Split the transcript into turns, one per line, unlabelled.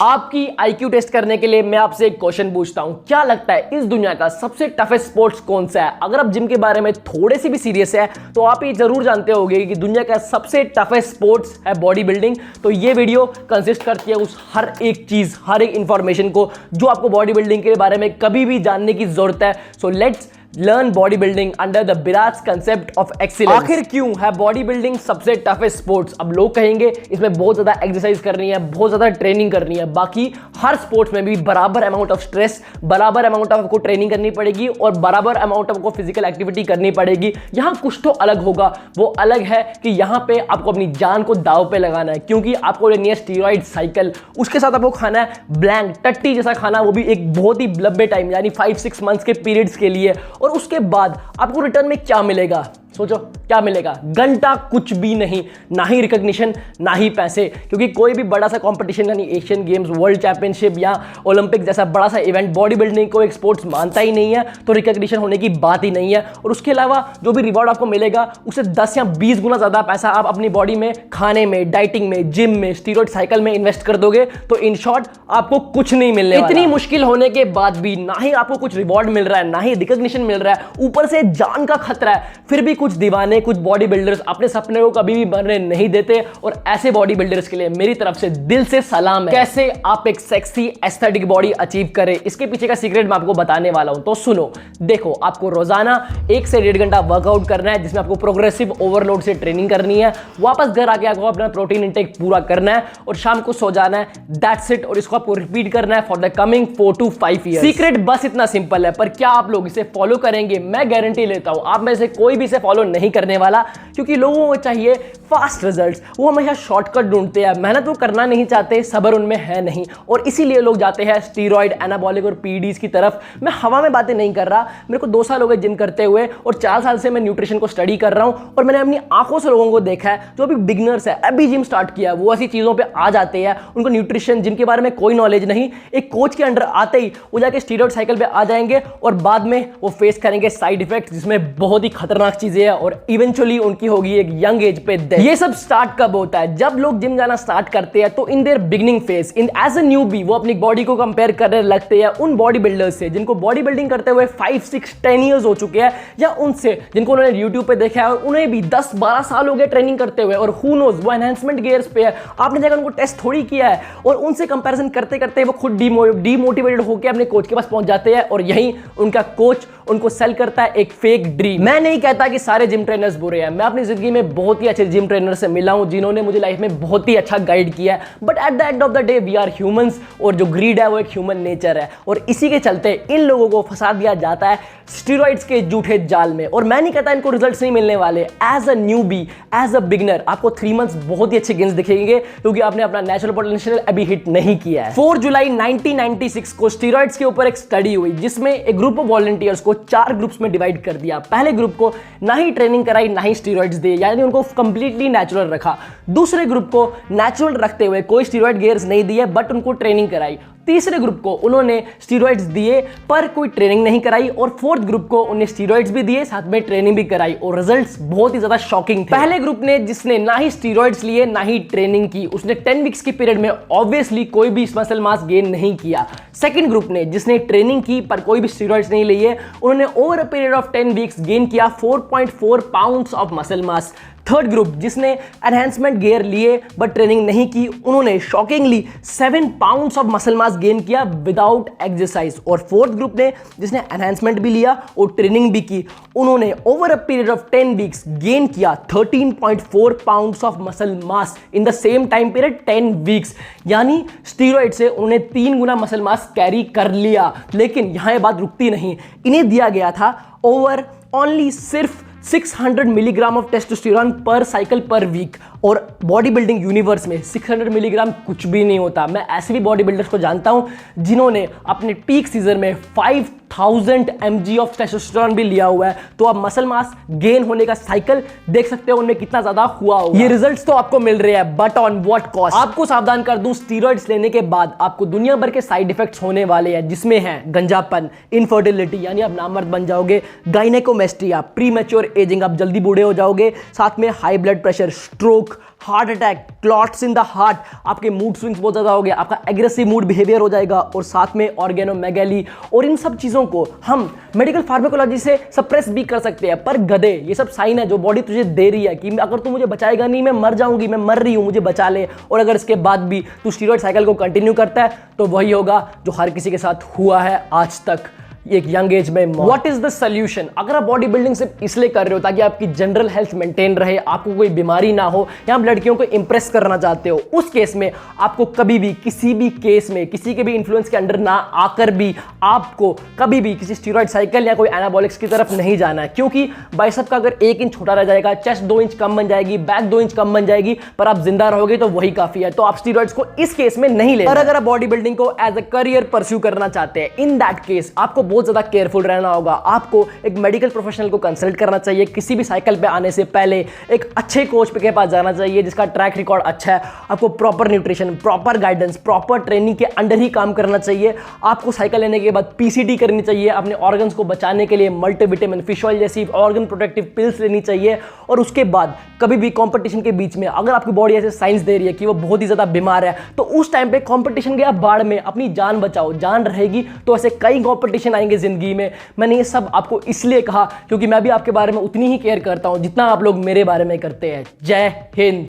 आपकी IQ test करने के लिए मैं आपसे एक क्वेश्चन पूछता हूं, क्या लगता है इस दुनिया का सबसे टफेस्ट स्पोर्ट्स कौन सा है? अगर आप जिम के बारे में थोड़े से भी सीरियस है तो आप ये जरूर जानते होंगे कि दुनिया का सबसे टफेस्ट स्पोर्ट्स है बॉडी बिल्डिंग। तो ये वीडियो कंसिस्ट करती है उस हर एक चीज, हर एक इंफॉर्मेशन को जो आपको बॉडी बिल्डिंग के बारे में कभी भी जानने की जरूरत है। So let's learn body building under the Biraj concept of excellence. आखिर क्यों है बॉडी बिल्डिंग सबसे टफेस्ट स्पोर्ट्स? अब लोग कहेंगे इसमें बहुत ज्यादा एक्सरसाइज करनी है, बहुत ज्यादा ट्रेनिंग करनी है। बाकी हर स्पोर्ट्स में भी बराबर अमाउंट ऑफ स्ट्रेस, बराबर अमाउंट ऑफ आपको ट्रेनिंग करनी पड़ेगी और बराबर अमाउंट ऑफ आपको फिजिकल एक्टिविटी करनी पड़ेगी। यहां कुछ तो अलग होगा, वो अलग है कि यहां पे आपको अपनी जान को दांव पे लगाना है, क्योंकि आपको लेनी है स्टीरॉइड साइकिल। उसके साथ आपको खाना है ब्लैंक टट्टी जैसा खाना, वो भी एक बहुत ही लंबे टाइम यानी 5-6 मंथ्स के पीरियड्स के लिए। और उसके बाद आपको रिटर्न में क्या मिलेगा? सोचो क्या मिलेगा? घंटा कुछ भी नहीं, ना ही रिकॉग्निशन ना ही पैसे, क्योंकि कोई भी बड़ा सा कंपटीशन यानी एशियन गेम्स, वर्ल्ड चैंपियनशिप या ओलंपिक जैसा बड़ा सा इवेंट बॉडी बिल्डिंग को एक स्पोर्ट्स मानता ही नहीं है, तो रिकॉग्निशन होने की बात ही नहीं है। और उसके अलावा जो भी रिवॉर्ड आपको मिलेगा उससे 10 या 20 गुना ज्यादा पैसा आप अपनी बॉडी में, खाने में, डाइटिंग में, जिम में, स्टीरॉइड साइकिल में इन्वेस्ट कर दोगे तो इन शॉर्ट आपको कुछ नहीं मिलने वाला। इतनी मुश्किल होने के बाद भी ना ही आपको कुछ रिवॉर्ड मिल रहा है, ना ही रिकॉग्निशन मिल रहा है, ऊपर से जान का खतरा है, फिर भी कुछ दीवाने, कुछ बॉडी बिल्डर्स अपने सपने को कभी भी बनने नहीं देते। और ऐसे बॉडी बिल्डर्स के लिए मेरी तरफ से दिल से सलाम है। कैसे आप एक सेक्सी एस्थेटिक बॉडी अचीव करें, इसके पीछे का सीक्रेट मैं आपको बताने वाला हूं। तो सुनो, देखो, आपको रोजाना 1 से 1.5 घंटा वर्कआउट करना है, जिसमें आपको प्रोग्रेसिव ओवरलोड से ट्रेनिंग करनी है। वापस घर आके आपको अपना प्रोटीन इंटेक पूरा करना है और शाम को सो जाना है। That's it. और इसको आपको रिपीट करना है for the coming 4 to 5 years. Secret बस इतना सिंपल है, पर क्या आप लोग इसे फॉलो करेंगे? मैं गारंटी लेता हूं आप में से कोई भी इसे फॉलो नहीं करने वाला, क्योंकि लोगों को चाहिए फास्ट रिजल्ट्स। वो हमेशा शॉर्टकट ढूंढते हैं, मेहनत वो करना नहीं चाहते, सब्र उनमें है नहीं, और इसीलिए लोग जाते हैं स्टीरॉइड, एनाबॉलिक और पीडीज की तरफ। मैं हवा में बातें नहीं कर रहा, मेरे को 2 साल हो गए जिम करते हुए और 4 साल से मैं न्यूट्रिशन को स्टडी कर रहा हूं। और मैंने अपनी आंखों से लोगों को देखा है जो अभी बिगिनर्स है, अभी जिम स्टार्ट किया, वो ऐसी चीजों पर आ जाते हैं, उनको न्यूट्रिशन, जिम के बारे में कोई नॉलेज नहीं। एक कोच के अंडर आते ही वो जाके स्टीरॉइड साइकिल पे आ जाएंगे और बाद में वो फेस करेंगे साइड इफेक्ट, जिसमें बहुत ही खतरनाक चीजें हैं, और इवेंचुअली उनकी होगी एक यंग एज पे डेथ। ये सब स्टार्ट कब होता है? जब लोग जिम जाना स्टार्ट करते हैं तो in their beginning phase, in as a newbie, वो अपनी बॉडी को कंपेयर करने लगते हैं उन बॉडी बिल्डर्स से जिनको बॉडी बिल्डिंग करते हुए 5-6-10 ईयर्स हो चुके हैं, या उनसे जिनको उन्होंने यूट्यूब पे देखा है और उन्हें भी 10-12 साल हो गए ट्रेनिंग करते हुए, और हु नोज वो एनहांसमेंट गियर्स पे है, आपने जाकर उनको टेस्ट थोड़ी किया है। और उनसे कंपैरिजन करते करते वो खुद डीमोटिवेटेड होकर अपने कोच के पास पहुंच जाते हैं, और यहीं उनका कोच उनको सेल करता है एक फेक ड्रीम। मैं नहीं कहता कि सारे जिम ट्रेनर्स बुरे हैं, मैं अपनी जिंदगी में बहुत ही अच्छे जिम ट्रेनर से मिला हूं जिन्होंने मुझे लाइफ में बहुत ही अच्छा गाइड किया है, but at the end of the day we are humans, और जो ग्रीड है वो एक ह्यूमन नेचर है, और इसी के चलते इन लोगों को फंसा दिया जाता है स्टीरॉइड्स के झूठे जाल में। और मैं नहीं कहता इनको रिजल्ट्स नहीं मिलने वाले। As a newbie, as a beginner, आपको 3 मंथ्स बहुत ही अच्छे गेन्स दिखेंगे, क्योंकि आपने अपना नेचुरल पोटेंशियल अभी हिट नहीं किया है। 4 जुलाई 1996 को स्टीरॉइड्स के ऊपर एक स्टडी हुई, जिसमें एक ग्रुप ऑफ वॉलंटियर्स को 4 ग्रुप्स में डिवाइड कर दिया। पहले ग्रुप को ना ही ट्रेनिंग कराई, ना ही स्टीरॉइड्स दिए, यानी उनको कंप्लीटली नेचुरल रखा। दूसरे ग्रुप को नेचुरल रखते हुए कोई स्टीरॉइड गियर्स नहीं दिए, बट उनको ट्रेनिंग कराई। तीसरे ग्रुप को उन्होंने स्टीरॉइड्स दिए पर कोई ट्रेनिंग नहीं कराई, और फोर्थ ग्रुप को उन्हें स्टीरॉइड्स भी दिए, साथ में ट्रेनिंग भी कराई, और रिजल्ट्स बहुत ही ज्यादा शॉकिंग थे। पहले ग्रुप ने, जिसने ना ही स्टीरॉइड्स लिए ना ही ट्रेनिंग की, उसने 10 वीक्स की पीरियड में ऑब्वियसली कोई भी मसल मास गेन नहीं किया। सेकंड ग्रुप ने, जिसने ट्रेनिंग की पर कोई भी स्टीरॉइड्स नहीं लिए, उन्होंने over a period of 10 weeks gain किया 4.4 pounds of muscle mass. Third group, जिसने एनहांसमेंट गियर लिए बट ट्रेनिंग नहीं की, उन्होंने shockingly 7 pounds of muscle mass gain किया विदाउट एक्सरसाइज। और फोर्थ ग्रुप ने, जिसने एनहांसमेंट भी लिया और ट्रेनिंग भी की, उन्होंने over a period of 10 weeks gain किया 13.4 pounds of muscle mass in the same time period 10 weeks. यानी स्टीरॉइड से उन्होंने 3 गुना मसल मास कैरी कर लिया। लेकिन यहां ये बात रुकती नहीं, इन्हें दिया गया था ओवर ओनली सिर्फ 600 मिलीग्राम ऑफ टेस्टोस्टेरोन पर साइकिल पर वीक, और बॉडी बिल्डिंग यूनिवर्स में 600 मिलीग्राम कुछ भी नहीं होता। मैं ऐसे भी बॉडी बिल्डर्स को जानता हूं जिन्होंने अपने पीक सीजन में 5000 mg ऑफ टेस्टोस्टेरोन भी लिया हुआ है। तो आप मसल मास गेन होने का साइकिल देख सकते हो उनमें कितना ज्यादा हुआ होगा। ये रिजल्ट्स तो आपको मिल रहे हैं, बट ऑन व्हाट कॉस्ट? आपको सावधान कर दूं, स्टीरॉइड्स लेने के बाद आपको दुनिया भर के साइड इफेक्ट्स होने वाले हैं, जिसमें है गंजापन, इनफर्टिलिटी यानी आप नामर्द बन जाओगे, गायनेकोमेस्ट्रिया, प्रीमैच्योर एजिंग, आप जल्दी बूढ़े हो जाओगे, साथ में high blood pressure, stroke, heart attack, clots in the heart, आपके मूड स्विंग्स बहुत ज़्यादा हो गया, आपका एग्रेसिव मूड बिहेवियर हो जाएगा, और साथ में ऑर्गेनोमेगाली, और इन सब चीज़ों को हम मेडिकल फार्माकोलॉजी से सप्रेस भी कर सकते हैं। पर गधे, ये सब साइन है जो बॉडी तुझे दे रही है कि अगर तू मुझे बचाएगा नहीं, मैं मर जाऊंगी, मैं मर रही हूँ, मुझे बचा ले। और अगर इसके बाद भी तू स्टीरॉयड साइकिल को कंटिन्यू करता है तो वही होगा जो हर किसी के साथ हुआ है आज तक, एक यंग एज में। What is the solution? अगर आप बॉडी बिल्डिंग सिर्फ इसलिए कर रहे हो ताकि आपकी जनरल हेल्थ मेंटेन रहे, आपको कोई बीमारी ना हो, या आप लड़कियों को इंप्रेस करना चाहते हो, उस केस में आपको कभी भी किसी भी केस में किसी के भी इन्फ्लुएंस के अंडर ना आकर भी आपको कभी भी किसी स्टीरॉयड साइकिल या कोई एनाबॉलिक्स की तरफ नहीं जाना है। क्योंकि बाइसेप का अगर 1 इंच छोटा रह जाएगा, चेस्ट 2 इंच कम बन जाएगी, बैक 2 इंच कम बन जाएगी, पर आप जिंदा रहोगे तो वही काफी है। तो आप स्टीरॉयड्स को इस केस में नहीं ले। और अगर आप बॉडी बिल्डिंग को एज अ करियर परस्यू करना चाहते हैं, इन दैट केस आपको बहुत ज्यादा केयरफुल रहना होगा। आपको एक मेडिकल प्रोफेशनल को कंसल्ट करना चाहिए किसी भी साइकिल पे आने से पहले। एक अच्छे कोच के पास जाना चाहिए जिसका ट्रैक रिकॉर्ड अच्छा है। आपको proper nutrition, proper guidance, proper training के अंडर ही काम करना चाहिए। आपको साइकिल लेने के बाद पीसीटी करनी चाहिए। अपने ऑर्गन्स को बचाने के लिए मल्टीविटामिन, फिश ऑयल जैसी ऑर्गन प्रोटेक्टिव पिल्स लेनी चाहिए। और उसके बाद कभी भी कंपटीशन के बीच में अगर आपकी बॉडी ऐसे साइंस दे रही है कि वो बहुत ही ज्यादा बीमार है, तो उस टाइम पे कंपटीशन गया बाढ़ में, अपनी जान बचाओ। जान रहेगी तो ऐसे कई कंपटीशन आएंगे जिंदगी में। मैंने ये सब आपको इसलिए कहा क्योंकि मैं भी आपके बारे में उतनी ही केयर करता हूं जितना आप लोग मेरे बारे में करते हैं। जय हिंद।